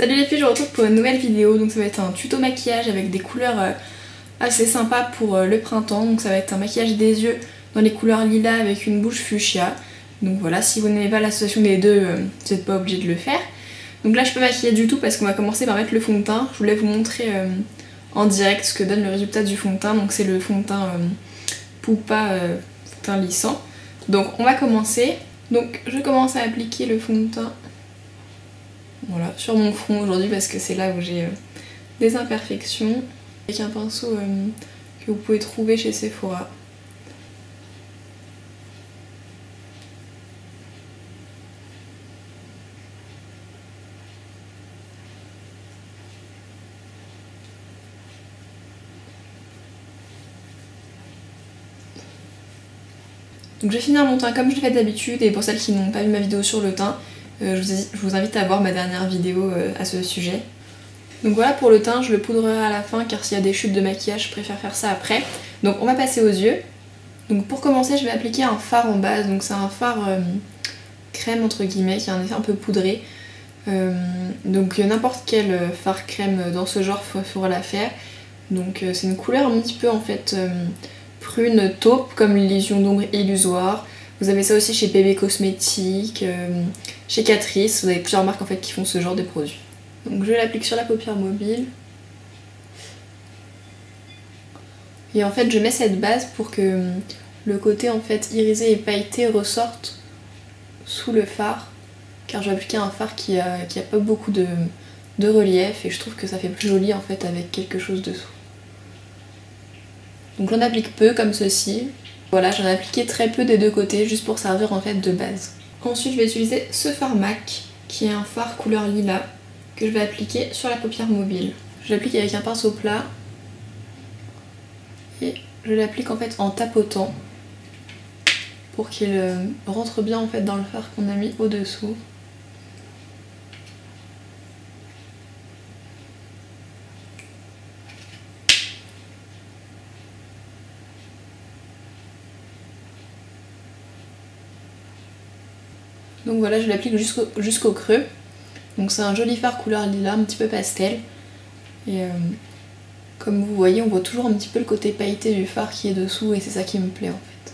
Salut les filles, je vous retrouve pour une nouvelle vidéo. Donc ça va être un tuto maquillage avec des couleurs assez sympas pour le printemps. Donc ça va être un maquillage des yeux dans les couleurs lilas avec une bouche fuchsia. Donc voilà, si vous n'aimez pas l'association des deux, vous n'êtes pas obligé de le faire. Donc là je peux maquiller du tout parce qu'on va commencer par mettre le fond de teint. Je voulais vous montrer en direct ce que donne le résultat du fond de teint. Donc c'est le fond de teint Pupa fond de teint lissant. Donc on va commencer. Donc je commence à appliquer le fond de teint. Voilà, sur mon front aujourd'hui parce que c'est là où j'ai des imperfections. Avec un pinceau que vous pouvez trouver chez Sephora. Donc je vais finir mon teint comme je le fais d'habitude, et pour celles qui n'ont pas vu ma vidéo sur le teint, je vous invite à voir ma dernière vidéo à ce sujet. Donc voilà pour le teint, je le poudrerai à la fin car s'il y a des chutes de maquillage je préfère faire ça après. Donc on va passer aux yeux. Donc pour commencer je vais appliquer un fard en base, donc c'est un fard crème entre guillemets qui a un effet un peu poudré. Donc n'importe quel fard crème dans ce genre faudra la faire. Donc c'est une couleur un petit peu en fait prune taupe comme l'illusion d'ombre illusoire. Vous avez ça aussi chez PB Cosmétiques, chez Catrice, vous avez plusieurs marques en fait qui font ce genre de produits. Donc je l'applique sur la paupière mobile. Et en fait je mets cette base pour que le côté en fait irisé et pailleté ressorte sous le fard. Car je vais appliquer un fard qui a pas beaucoup de relief et je trouve que ça fait plus joli en fait avec quelque chose dessous. Donc j'en applique peu comme ceci. Voilà, j'en ai appliqué très peu des deux côtés juste pour servir en fait de base. Ensuite je vais utiliser ce fard MAC qui est un fard couleur lilas que je vais appliquer sur la paupière mobile. Je l'applique avec un pinceau plat et je l'applique en fait en tapotant pour qu'il rentre bien en fait dans le fard qu'on a mis au dessous. Donc voilà, je l'applique jusqu'au creux. Donc c'est un joli fard couleur lilas, un petit peu pastel. Et comme vous voyez, on voit toujours un petit peu le côté pailleté du fard qui est dessous et c'est ça qui me plaît en fait.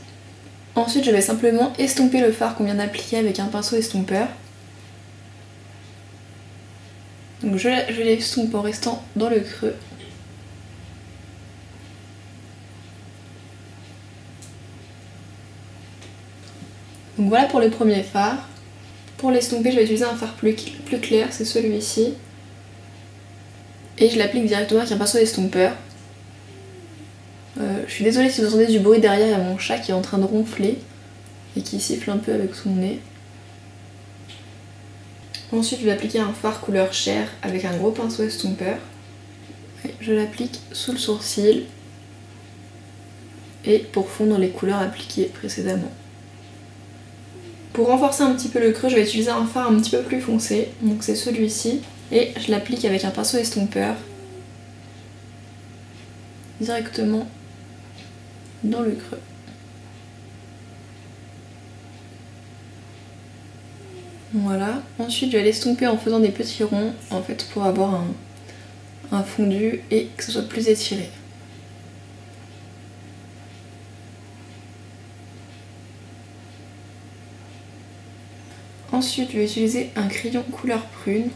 Ensuite, je vais simplement estomper le fard qu'on vient d'appliquer avec un pinceau estompeur. Donc je l'estompe en restant dans le creux. Donc voilà pour le premier fard. Pour l'estomper, je vais utiliser un fard plus clair, c'est celui-ci. Et je l'applique directement avec un pinceau estompeur. Je suis désolée si vous entendez du bruit derrière, il y a mon chat qui est en train de ronfler et qui siffle un peu avec son nez. Ensuite, je vais appliquer un fard couleur chair avec un gros pinceau estompeur. Je l'applique sous le sourcil et pour fondre les couleurs appliquées précédemment. Pour renforcer un petit peu le creux, je vais utiliser un fard un petit peu plus foncé, donc c'est celui-ci, et je l'applique avec un pinceau estompeur directement dans le creux. Voilà, ensuite je vais l'estomper en faisant des petits ronds en fait pour avoir un fondu et que ce soit plus étiré. Ensuite je vais utiliser un crayon couleur prune,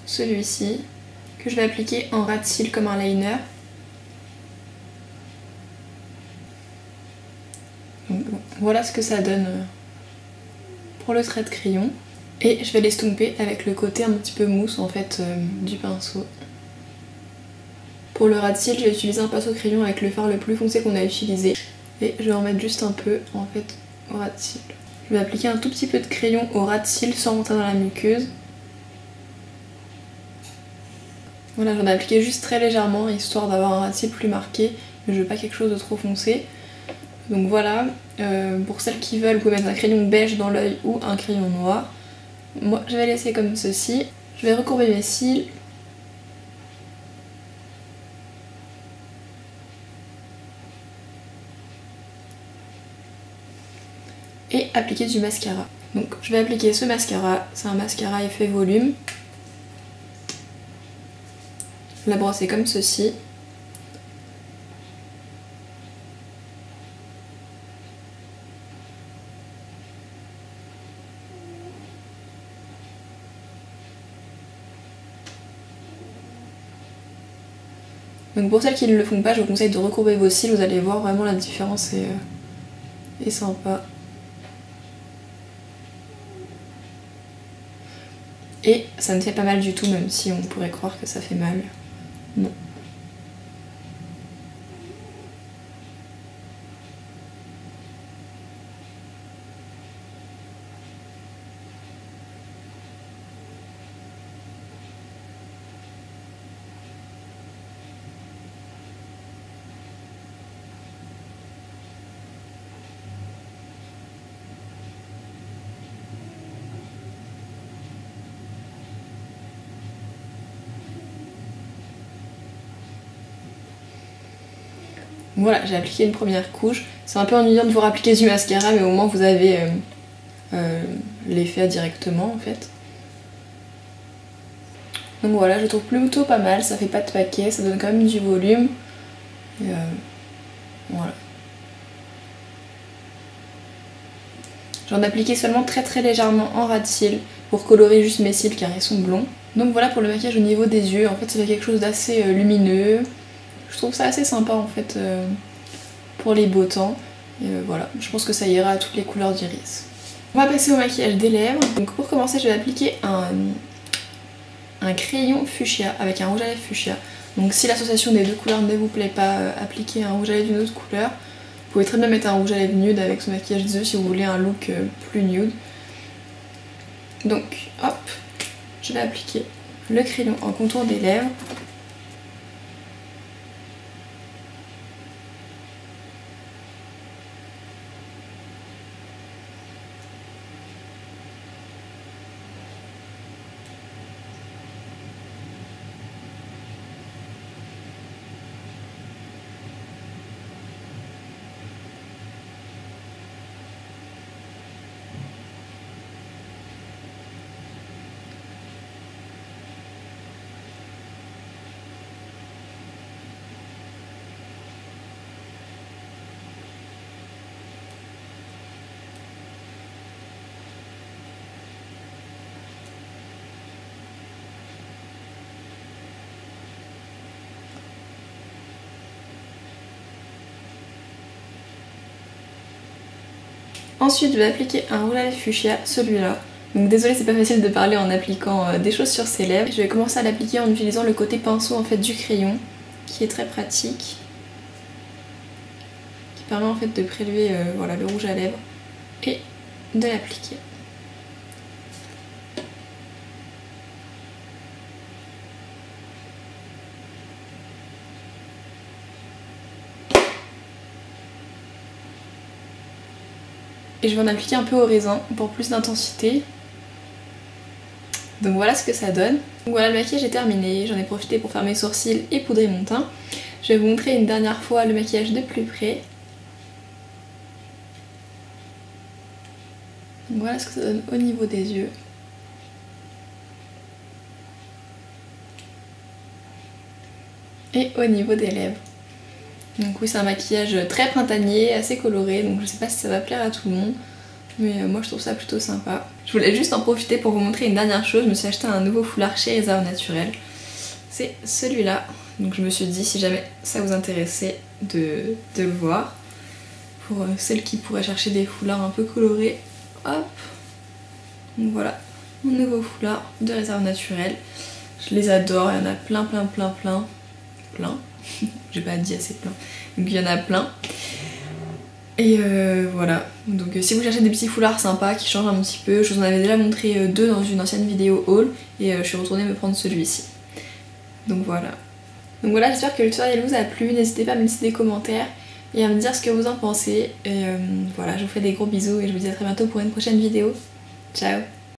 celui-ci, que je vais appliquer en ras de cils comme un liner. Donc, voilà ce que ça donne pour le trait de crayon. Et je vais l'estomper avec le côté un petit peu mousse en fait du pinceau. Pour le ras de cils, je vais utiliser un pinceau crayon avec le fard le plus foncé qu'on a utilisé. Et je vais en mettre juste un peu en fait au ras de cils. Je vais appliquer un tout petit peu de crayon au ras de cils sans rentrer dans la muqueuse. Voilà, j'en ai appliqué juste très légèrement histoire d'avoir un ras de cils plus marqué, mais je veux pas quelque chose de trop foncé. Donc voilà, pour celles qui veulent, vous pouvez mettre un crayon beige dans l'œil ou un crayon noir. Moi je vais laisser comme ceci. Je vais recourber mes cils. Et appliquer du mascara. Donc je vais appliquer ce mascara, c'est un mascara effet volume. la brosser comme ceci. Donc pour celles qui ne le font pas, je vous conseille de recourber vos cils, vous allez voir vraiment la différence est sympa. Et ça ne fait pas mal du tout, même si on pourrait croire que ça fait mal. Non. Voilà, j'ai appliqué une première couche. C'est un peu ennuyant de vous appliquer du mascara, mais au moins vous avez l'effet directement en fait. Donc voilà, je trouve plutôt pas mal, ça fait pas de paquet, ça donne quand même du volume. Et voilà. J'en ai appliqué seulement très légèrement en ras de cils pour colorer juste mes cils car ils sont blonds. Donc voilà pour le maquillage au niveau des yeux, en fait ça fait quelque chose d'assez lumineux. Je trouve ça assez sympa en fait pour les beaux temps. Et voilà, je pense que ça ira à toutes les couleurs d'iris. On va passer au maquillage des lèvres. Donc pour commencer, je vais appliquer un crayon fuchsia avec un rouge à lèvres fuchsia. Donc si l'association des deux couleurs ne vous plaît pas, appliquez un rouge à lèvres d'une autre couleur. Vous pouvez très bien mettre un rouge à lèvres nude avec ce maquillage dessus si vous voulez un look plus nude. Donc hop, je vais appliquer le crayon en contour des lèvres. Ensuite, je vais appliquer un rouge à lèvres fuchsia, celui-là. Donc désolée, c'est pas facile de parler en appliquant des choses sur ses lèvres. Je vais commencer à l'appliquer en utilisant le côté pinceau en fait du crayon, qui est très pratique, qui permet en fait de prélever voilà, le rouge à lèvres et de l'appliquer. Et je vais en appliquer un peu au raisin pour plus d'intensité. Donc voilà ce que ça donne. Donc voilà, le maquillage est terminé. J'en ai profité pour faire mes sourcils et poudrer mon teint. Je vais vous montrer une dernière fois le maquillage de plus près. Donc voilà ce que ça donne au niveau des yeux. Et au niveau des lèvres. Donc oui, c'est un maquillage très printanier, assez coloré, donc je sais pas si ça va plaire à tout le monde, mais moi je trouve ça plutôt sympa. Je voulais juste en profiter pour vous montrer une dernière chose. Je me suis acheté un nouveau foulard chez Réserve Naturelle. C'est celui-là, donc je me suis dit si jamais ça vous intéressait de le voir. Pour celles qui pourraient chercher des foulards un peu colorés, hop. Donc voilà, mon nouveau foulard de Réserve Naturelle. Je les adore, il y en a plein. J'ai pas dit assez plein. Donc il y en a plein. Et voilà. Donc si vous cherchez des petits foulards sympas qui changent un petit peu, je vous en avais déjà montré deux dans une ancienne vidéo haul. Et je suis retournée me prendre celui-ci. Donc voilà. Donc voilà, j'espère que le tutoriel vous a plu. N'hésitez pas à me laisser des commentaires et à me dire ce que vous en pensez. Et voilà, je vous fais des gros bisous et je vous dis à très bientôt pour une prochaine vidéo. Ciao!